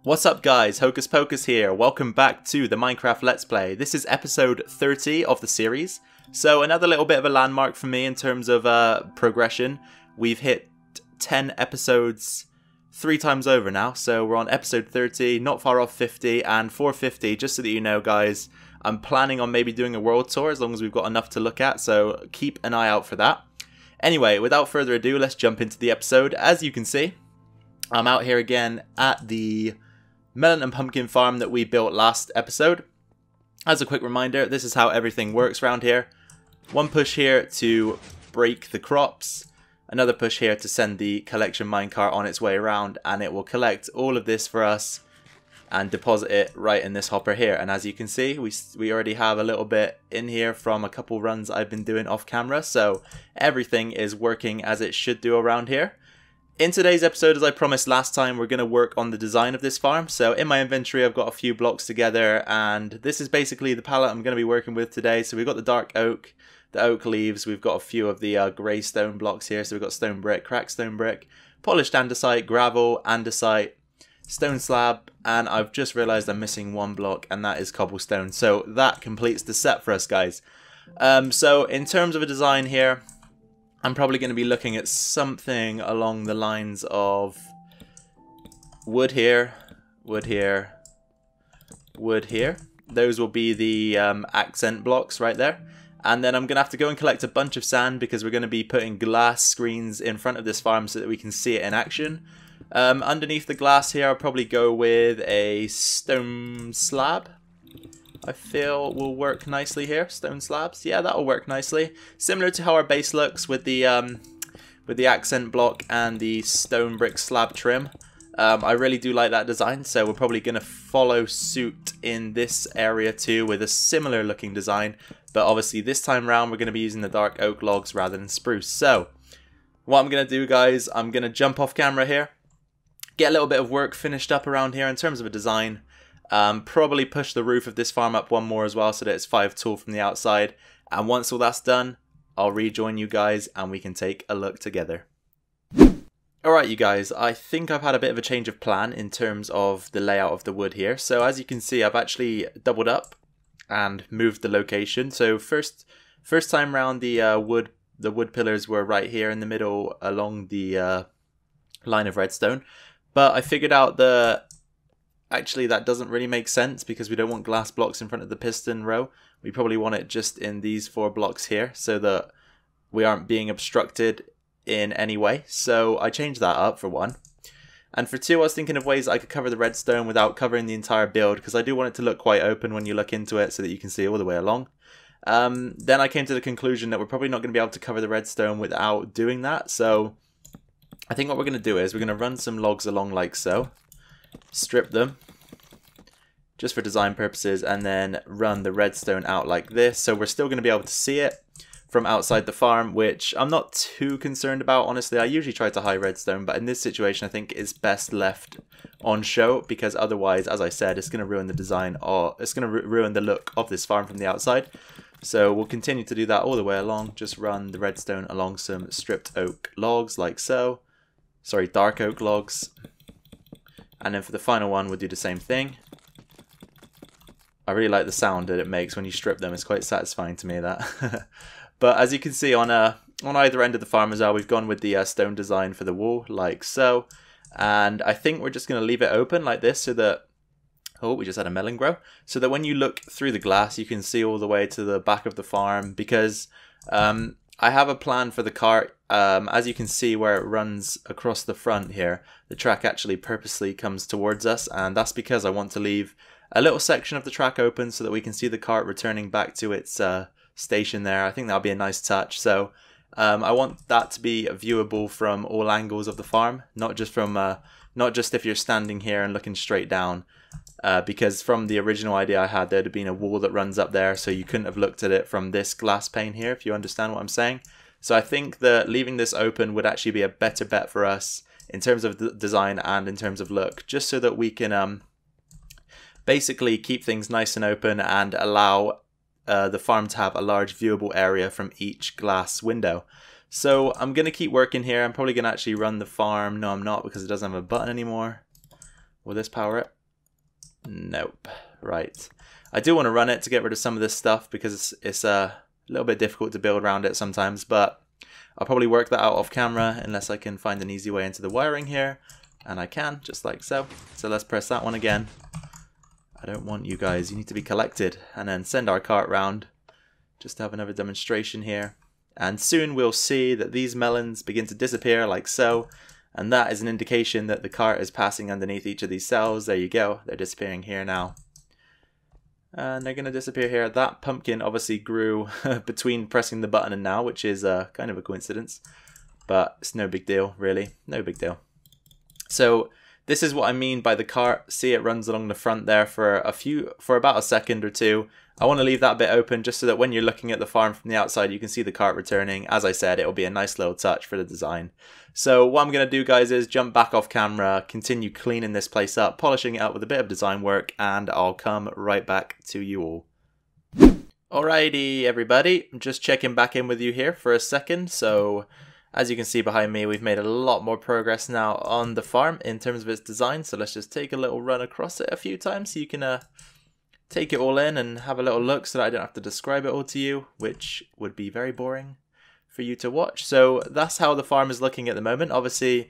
What's up guys, Hocus Pocus here. Welcome back to the Minecraft Let's Play. This is episode 30 of the series. So another little bit of a landmark for me in terms of progression. We've hit 10 episodes 3 times over now. So we're on episode 30, not far off 50, and for 50, just so that you know guys, I'm planning on maybe doing a world tour as long as we've got enough to look at. So keep an eye out for that. Anyway, without further ado, let's jump into the episode. As you can see, I'm out here again at the melon and pumpkin farm that we built last episode. As a quick reminder, this is how everything works around here. One push here to break the crops, another push here to send the collection minecart on its way around, and it will collect all of this for us and deposit it right in this hopper here. And as you can see, we already have a little bit in here from a couple runs I've been doing off camera, so everything is working as it should do around here. In today's episode, as I promised last time, we're going to work on the design of this farm. So in my inventory, I've got a few blocks together, and this is basically the palette I'm going to be working with today. So we've got the dark oak, the oak leaves, we've got a few of the grey stone blocks here. So we've got stone brick, cracked stone brick, polished andesite, gravel, andesite, stone slab, and I've just realised I'm missing one block, and that is cobblestone. So that completes the set for us, guys. So in terms of a design here, I'm probably going to be looking at something along the lines of wood here, wood here, wood here. Those will be the accent blocks right there. And then I'm going to have to go and collect a bunch of sand because we're going to be putting glass screens in front of this farm so that we can see it in action. Underneath the glass here, I'll probably go with a stone slab. I feel will work nicely here. Stone slabs, yeah, that'll work nicely. Similar to how our base looks with the accent block and the stone brick slab trim. I really do like that design, so we're probably going to follow suit in this area too with a similar looking design. But obviously this time around we're going to be using the dark oak logs rather than spruce. So what I'm going to do, guys, I'm going to jump off camera here, get a little bit of work finished up around here in terms of a design. Probably push the roof of this farm up one more as well so that it's 5 tall from the outside, and once all that's done I'll rejoin you guys and we can take a look together. Alright you guys, I think I've had a bit of a change of plan in terms of the layout of the wood here. So as you can see, I've actually doubled up and moved the location. So first time round, the wood pillars were right here in the middle along the line of redstone, but I figured out actually that doesn't really make sense because we don't want glass blocks in front of the piston row. We probably want it just in these 4 blocks here so that we aren't being obstructed in any way. So I changed that up for 1. And for 2, I was thinking of ways I could cover the redstone without covering the entire build, because I do want it to look quite open when you look into it so that you can see all the way along. Then I came to the conclusion that we're probably not going to be able to cover the redstone without doing that. So I think what we're going to do is we're going to run some logs along like so. Strip them just for design purposes, and then run the redstone out like this, so we're still going to be able to see it from outside the farm, which I'm not too concerned about, honestly. I usually try to hide redstone, but in this situation I think it's best left on show, because otherwise, as I said, it's going to ruin the design, or it's going to ruin the look of this farm from the outside. So we'll continue to do that all the way along. Just run the redstone along some stripped oak logs like so, sorry, dark oak logs. And then for the final one, we'll do the same thing. I really like the sound that it makes when you strip them. It's quite satisfying to me, that. But as you can see on either end of the farm as well, we've gone with the stone design for the wall, like so. And I think we're just going to leave it open like this so that... Oh, we just had a melon grow. So that when you look through the glass, you can see all the way to the back of the farm, because I have a plan for the cart. As you can see where it runs across the front here, the track actually purposely comes towards us, and that's because I want to leave a little section of the track open so that we can see the cart returning back to its station there. I think that'll be a nice touch. So I want that to be viewable from all angles of the farm, not just if you're standing here and looking straight down. Because from the original idea I had, there'd have been a wall that runs up there, so you couldn't have looked at it from this glass pane here, if you understand what I'm saying. So I think that leaving this open would actually be a better bet for us in terms of the design and in terms of look, just so that we can basically keep things nice and open and allow the farm to have a large viewable area from each glass window. So I'm going to keep working here. I'm probably going to actually run the farm. No, I'm not, because it doesn't have a button anymore. Will this power it? Nope. Right. I do want to run it to get rid of some of this stuff because it's a little bit difficult to build around it sometimes, but I'll probably work that out off camera unless I can find an easy way into the wiring here. And I can, just like so. So let's press that one again. I don't want you guys, you need to be collected. And then send our cart round. Just to have another demonstration here. And soon we'll see that these melons begin to disappear like so. And that is an indication that the cart is passing underneath each of these cells. There you go, they're disappearing here now. And they're going to disappear here. That pumpkin obviously grew between pressing the button and now, which is kind of a coincidence. But it's no big deal, really. No big deal. So this is what I mean by the cart. See, it runs along the front there for about a second or two. I want to leave that bit open just so that when you're looking at the farm from the outside, you can see the cart returning. As I said, it'll be a nice little touch for the design. So what I'm going to do, guys, is jump back off camera, continue cleaning this place up, polishing it up with a bit of design work, and I'll come right back to you all. Alrighty, everybody. I'm just checking back in with you here for a second. So as you can see behind me, we've made a lot more progress now on the farm in terms of its design. So let's just take a little run across it a few times so you can take it all in and have a little look so that I don't have to describe it all to you, which would be very boring for you to watch. So that's how the farm is looking at the moment. Obviously,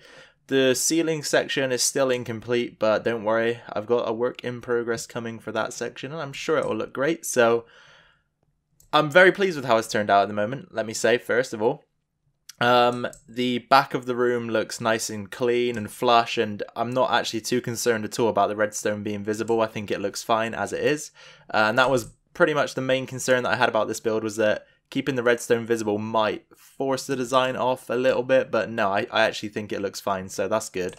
the ceiling section is still incomplete, but don't worry, I've got a work in progress coming for that section, and I'm sure it will look great. So I'm very pleased with how it's turned out at the moment, let me say, first of all. The back of the room looks nice and clean and flush, and I'm not actually too concerned at all about the redstone being visible. I think it looks fine as it is, and that was pretty much the main concern that I had about this build, was that keeping the redstone visible might force the design off a little bit, but no, I actually think it looks fine, so that's good.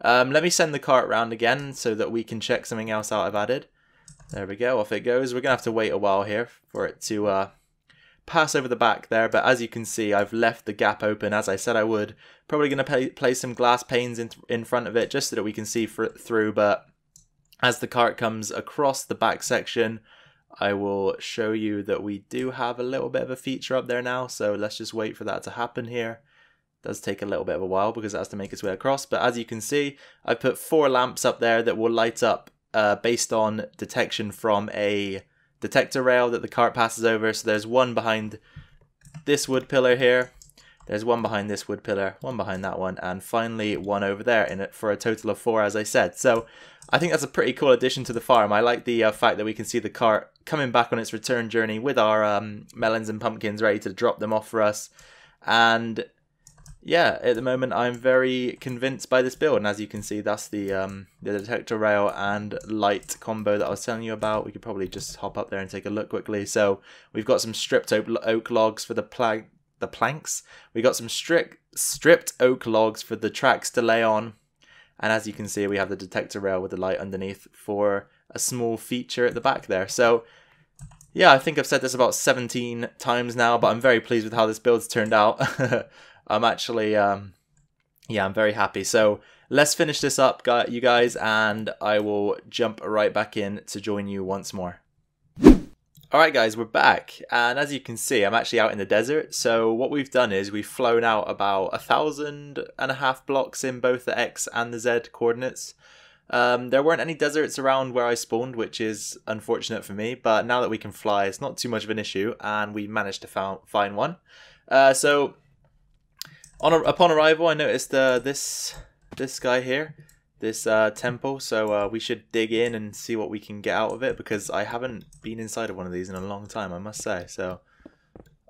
Let me send the cart round again so that we can check something else out I've added. There we go, off it goes. We're gonna have to wait a while here for it to pass over the back there, but as you can see, I've left the gap open as I said I would. Probably going to place some glass panes in front of it just so that we can see through, but as the cart comes across the back section, I will show you that we do have a little bit of a feature up there now, so let's just wait for that to happen here. It does take a little bit of a while because it has to make its way across, but as you can see, I've put 4 lamps up there that will light up based on detection from a detector rail that the cart passes over. So there's one behind this wood pillar here, there's one behind this wood pillar, one behind that one, and finally one over there in it for a total of 4, as I said. So I think that's a pretty cool addition to the farm. I like the fact that we can see the cart coming back on its return journey with our melons and pumpkins ready to drop them off for us. And yeah, at the moment I'm very convinced by this build, and as you can see, that's the detector rail and light combo that I was telling you about. We could probably just hop up there and take a look quickly. So we've got some stripped oak logs for the planks. We got some stripped oak logs for the tracks to lay on, and as you can see, we have the detector rail with the light underneath for a small feature at the back there. So yeah, I think I've said this about 17 times now, but I'm very pleased with how this build's turned out. I'm actually, yeah, I'm very happy. So let's finish this up, you guys, and I will jump right back in to join you once more. Alright guys, we're back, and as you can see, I'm actually out in the desert. So what we've done is we've flown out about 1,500 blocks in both the X and the Z coordinates. There weren't any deserts around where I spawned, which is unfortunate for me, but now that we can fly, it's not too much of an issue, and we managed to find one. So upon arrival, I noticed this guy here, this temple, so we should dig in and see what we can get out of it, because I haven't been inside of one of these in a long time, I must say. So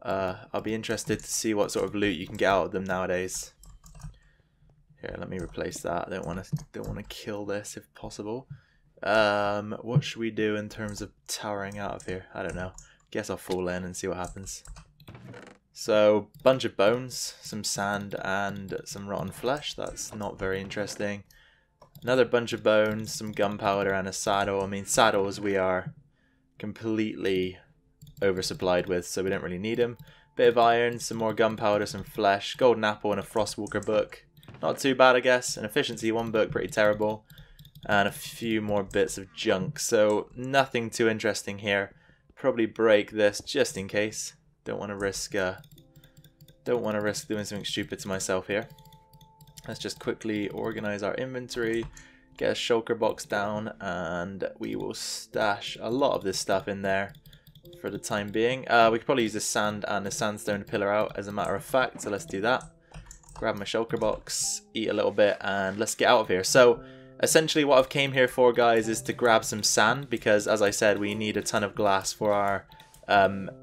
I'll be interested to see what sort of loot you can get out of them nowadays. Here, let me replace that. I don't want to kill this if possible. What should we do in terms of towering out of here? I don't know. Guess I'll fall in and see what happens. So, bunch of bones, some sand, and some rotten flesh. That's not very interesting. Another bunch of bones, some gunpowder, and a saddle. I mean, saddles we are completely oversupplied with, so we don't really need them. Bit of iron, some more gunpowder, some flesh, golden apple, and a Frostwalker book. Not too bad, I guess. An efficiency 1 book, pretty terrible. And a few more bits of junk. So, nothing too interesting here. Probably break this just in case. Don't want to risk doing something stupid to myself here. Let's just quickly organize our inventory, get a shulker box down, and we will stash a lot of this stuff in there for the time being. We could probably use the sand and the sandstone pillar out as a matter of fact, so let's do that. Grab my shulker box, eat a little bit, and let's get out of here. So essentially what I've came here for, guys, is to grab some sand, because as I said, we need a ton of glass for our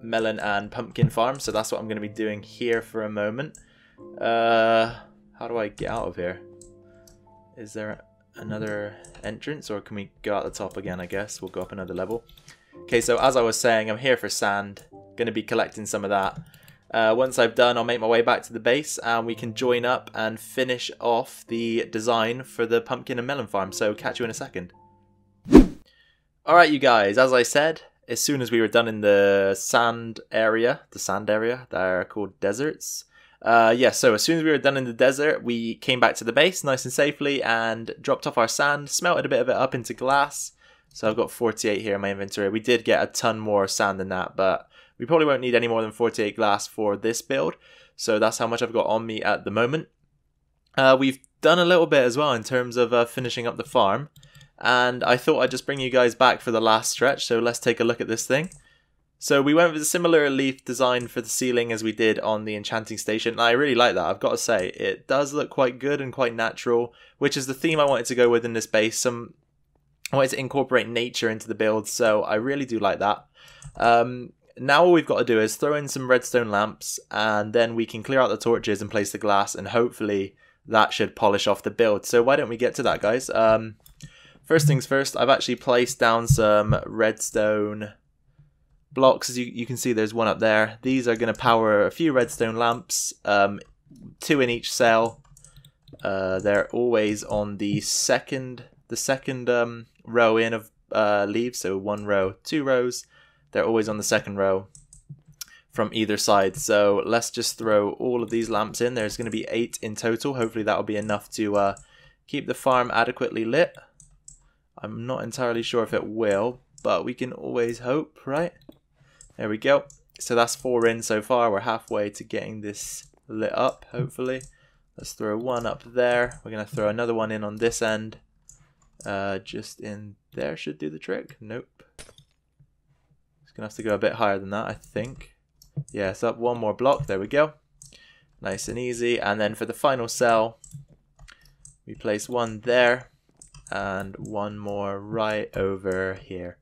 melon and pumpkin farm. So that's what I'm going to be doing here for a moment. How do I get out of here? Is there another entrance, or can we go out the top again? I guess we'll go up another level. Okay, so as I was saying, I'm here for sand. Going to be collecting some of that. Once I've done, I'll make my way back to the base and we can join up and finish off the design for the pumpkin and melon farm. So catch you in a second. Alright, you guys, as I said, as soon as we were done in the sand area, they're called deserts. Yeah, so as soon as we were done in the desert, we came back to the base nice and safely and dropped off our sand, smelted a bit of it up into glass. So I've got 48 here in my inventory. We did get a ton more sand than that, but we probably won't need any more than 48 glass for this build. So that's how much I've got on me at the moment. We've done a little bit as well in terms of finishing up the farm. And I thought I'd just bring you guys back for the last stretch. So let's take a look at this thing. So we went with a similar leaf design for the ceiling as we did on the enchanting station. And I really like that, I've got to say. It does look quite good and quite natural, which is the theme I wanted to go with in this base. I wanted to incorporate nature into the build, so I really do like that. Now all we've got to do is throw in some redstone lamps, and then we can clear out the torches and place the glass, and hopefully that should polish off the build. So why don't we get to that, guys? First things first, I've actually placed down some redstone blocks. As you can see, there's one up there. These are going to power a few redstone lamps, 2 in each cell. They're always on the second row in of leaves, so 1 row, 2 rows. They're always on the second row from either side. So let's just throw all of these lamps in. There's going to be 8 in total. Hopefully that'll be enough to keep the farm adequately lit. I'm not entirely sure if it will, but we can always hope, right? There we go. So that's 4 in so far. We're halfway to getting this lit up, hopefully. Let's throw 1 up there. We're going to throw another one in on this end. Just in there should do the trick. Nope. It's going to have to go a bit higher than that, I think. Yeah, so up 1 more block. There we go. Nice and easy. And then for the final cell, we place 1 there. And 1 more right over here.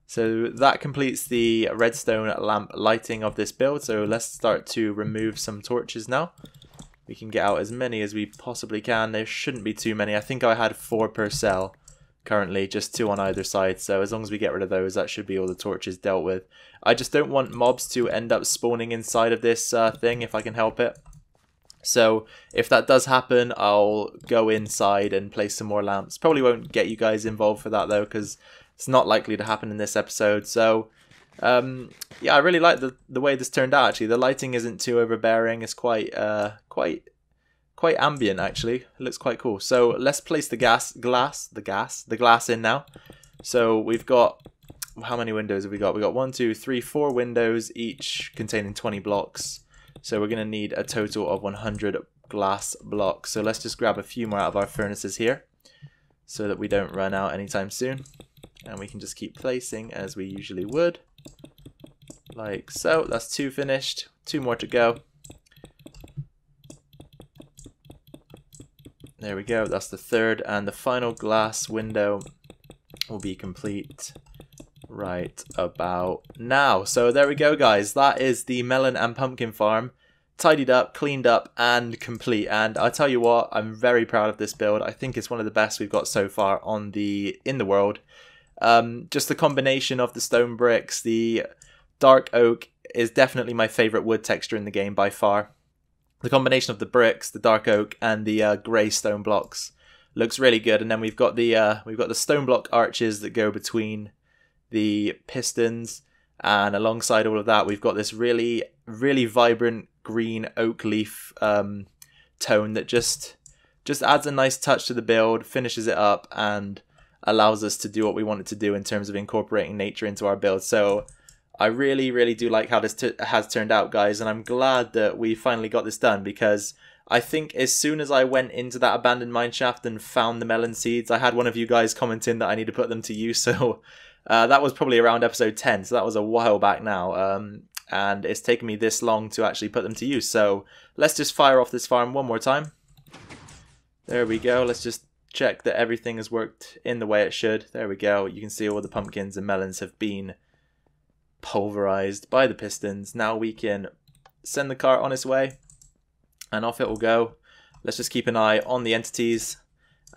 So that completes the redstone lamp lighting of this build. So let's start to remove some torches now. We can get out as many as we possibly can. There shouldn't be too many. I think I had 4 per cell currently, just 2 on either side. So as long as we get rid of those, that should be all the torches dealt with. I just don't want mobs to end up spawning inside of this thing if I can help it. So if that does happen, I'll go inside and place some more lamps. Probably won't get you guys involved for that though, because it's not likely to happen in this episode. So yeah, I really like the way this turned out. Actually, the lighting isn't too overbearing. It's quite ambient actually. It looks quite cool. So let's place the glass in now. So we've got, how many windows have we got? We got 1, 2, 3, 4 windows, each containing 20 blocks. So we're going to need a total of 100 glass blocks. So let's just grab a few more out of our furnaces here so that we don't run out anytime soon. And we can just keep placing as we usually would. Like so. That's 2 finished. 2 more to go. There we go. That's the 3rd, and the final glass window will be complete right about now. So there we go, guys. That is the melon and pumpkin farm, tidied up, cleaned up, and complete. And I tell you what, I'm very proud of this build. I think it's one of the best we've got so far in the world. Just the combination of the stone bricks, the dark oak is definitely my favorite wood texture in the game by far. The combination of the bricks, the dark oak, and the grey stone blocks looks really good. And then we've got the stone block arches that go between the pistons, and alongside all of that we've got this really vibrant green oak leaf tone that just adds a nice touch to the build, finishes it up, and allows us to do what we want it to do in terms of incorporating nature into our build. So I really do like how this has turned out, guys, and I'm glad that we finally got this done, because I think as soon as I went into that abandoned mineshaft and found the melon seeds, I had one of you guys commenting that I need to put them to use, so that was probably around episode 10, so that was a while back now, and it's taken me this long to actually put them to use. So let's just fire off this farm one more time. There we go. Let's just check that everything has worked in the way it should. There we go. You can see all the pumpkins and melons have been pulverized by the pistons. Now we can send the cart on its way and off it will go. Let's just keep an eye on the entities,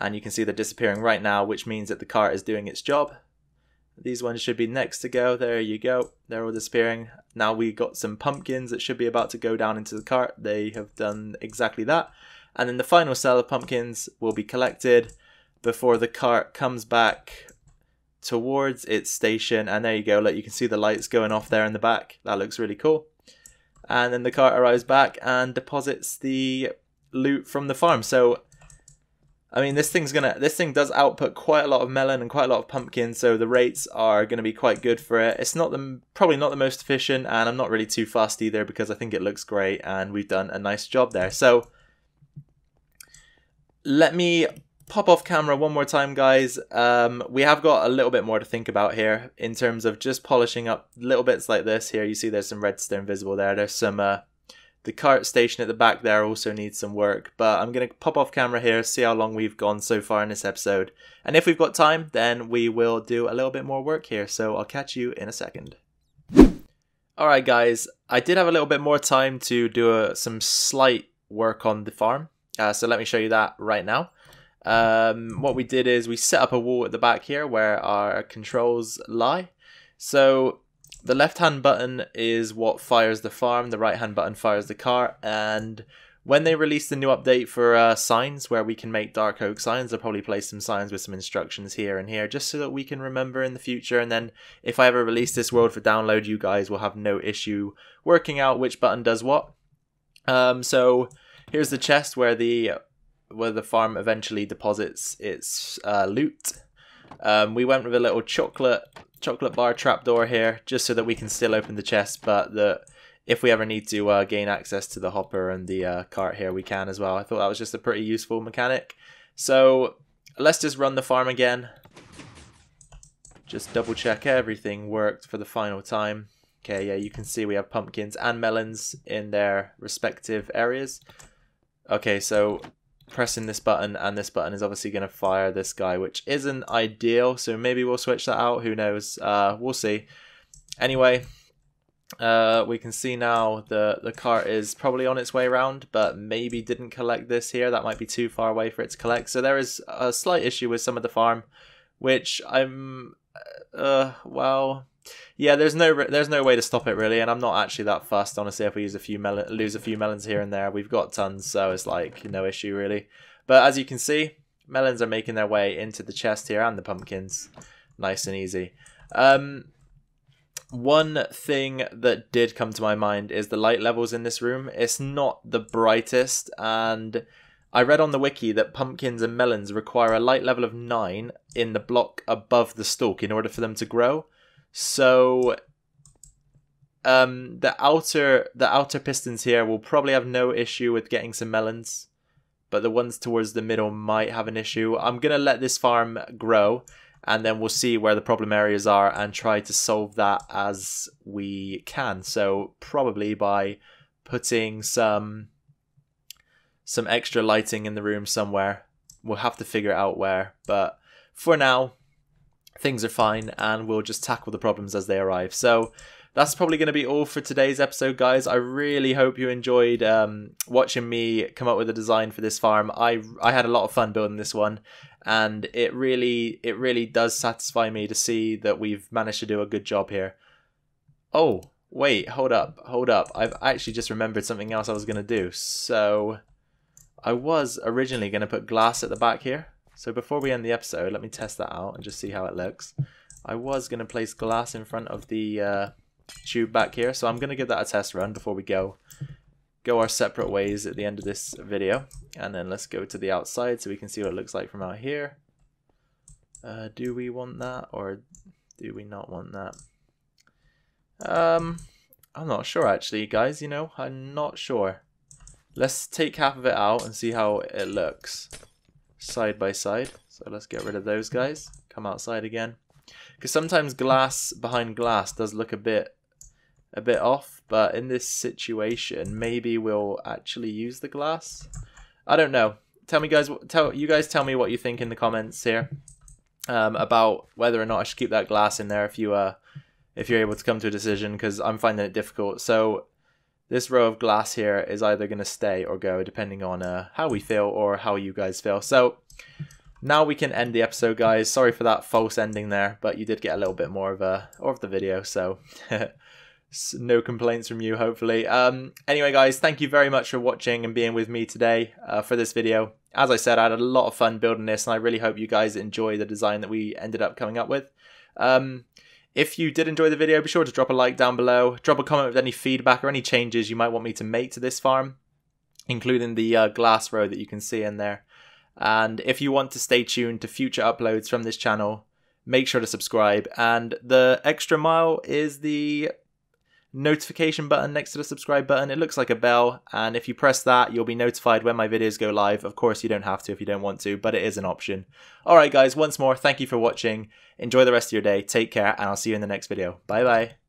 and you can see they're disappearing right now, which means that the cart is doing its job. These ones should be next to go. There you go. They're all disappearing. Now we got some pumpkins that should be about to go down into the cart. They have done exactly that. And then the final cell of pumpkins will be collected before the cart comes back towards its station. And there you go. Look, you can see the lights going off there in the back. That looks really cool. And then the cart arrives back and deposits the loot from the farm. So I mean, this thing does output quite a lot of melon and quite a lot of pumpkin, so the rates are going to be quite good for it. It's probably not the most efficient, and I'm not really too fast either because I think it looks great and we've done a nice job there. So let me pop off camera one more time, guys. We have got a little bit more to think about here in terms of just polishing up little bits like this. Here you see there's some redstone visible there. There's some the cart station at the back there also needs some work, but I'm going to pop off camera here, see how long we've gone so far in this episode. And if we've got time, then we will do a little bit more work here, so I'll catch you in a second. Alright guys, I did have a little bit more time to do some slight work on the farm, so let me show you that right now. What we did is we set up a wall at the back here where our controls lie. So the left hand button is what fires the farm, the right hand button fires the cart, and when they release the new update for signs where we can make dark oak signs, I'll probably place some signs with some instructions here and here just so that we can remember in the future, and then if I ever release this world for download, you guys will have no issue working out which button does what. So here's the chest where the farm eventually deposits its loot. We went with a little chocolate bar trapdoor here just so that we can still open the chest, but if we ever need to gain access to the hopper and the cart here, we can as well. I thought that was just a pretty useful mechanic. So let's just run the farm again. Just double check everything worked for the final time. Okay, yeah, you can see we have pumpkins and melons in their respective areas. Okay, so pressing this button and this button is obviously going to fire this guy, which isn't ideal, so maybe we'll switch that out, who knows, we'll see. Anyway, we can see now the cart is probably on its way around, but maybe didn't collect this here. That might be too far away for it to collect, so there is a slight issue with some of the farm, which I'm well, yeah, there's no way to stop it really, and I'm not actually that fussed honestly. If we lose a few melons here and there, we've got tons, so it's like no issue really. But as you can see, melons are making their way into the chest here and the pumpkins, nice and easy. One thing that did come to my mind is the light levels in this room. It's not the brightest, and I read on the wiki that pumpkins and melons require a light level of 9 in the block above the stalk in order for them to grow. So the outer pistons here will probably have no issue with getting some melons, but the ones towards the middle might have an issue. I'm gonna let this farm grow, and then we'll see where the problem areas are and try to solve that as we can. So probably by putting some extra lighting in the room somewhere. We'll have to figure out where, but for now things are fine, and we'll just tackle the problems as they arrive. So that's probably going to be all for today's episode, guys. I really hope you enjoyed watching me come up with a design for this farm. I had a lot of fun building this one, and it really does satisfy me to see that we've managed to do a good job here. Oh, wait, hold up. I've actually just remembered something else I was going to do. So I was originally going to put glass at the back here. So before we end the episode, let me test that out and just see how it looks. I was going to place glass in front of the tube back here, so I'm going to give that a test run before we go our separate ways at the end of this video. And then let's go to the outside so we can see what it looks like from out here. Do we want that, or do we not want that? I'm not sure actually, guys, you know, I'm not sure. Let's take half of it out and see how it looks side by side. So let's get rid of those guys. Come outside again. Because sometimes glass behind glass does look a bit off, but in this situation, maybe we'll actually use the glass. I don't know. Tell me, guys. Tell me what you think in the comments here about whether or not I should keep that glass in there if you're able to come to a decision, because I'm finding it difficult. So this row of glass here is either going to stay or go, depending on how we feel or how you guys feel. So now we can end the episode, guys. Sorry for that false ending there, but you did get a little bit more of the video, so no complaints from you, hopefully. Anyway, guys, thank you very much for watching and being with me today for this video. As I said, I had a lot of fun building this, and I really hope you guys enjoy the design that we ended up coming up with. If you did enjoy the video, be sure to drop a like down below. Drop a comment with any feedback or any changes you might want me to make to this farm, including the glass row that you can see in there. And if you want to stay tuned to future uploads from this channel, make sure to subscribe. And the extra mile is the notification button next to the subscribe button. It looks like a bell, and if you press that, you'll be notified when my videos go live. Of course, you don't have to if you don't want to, but it is an option. Alright guys, once more, thank you for watching. Enjoy the rest of your day, take care, and I'll see you in the next video. Bye bye.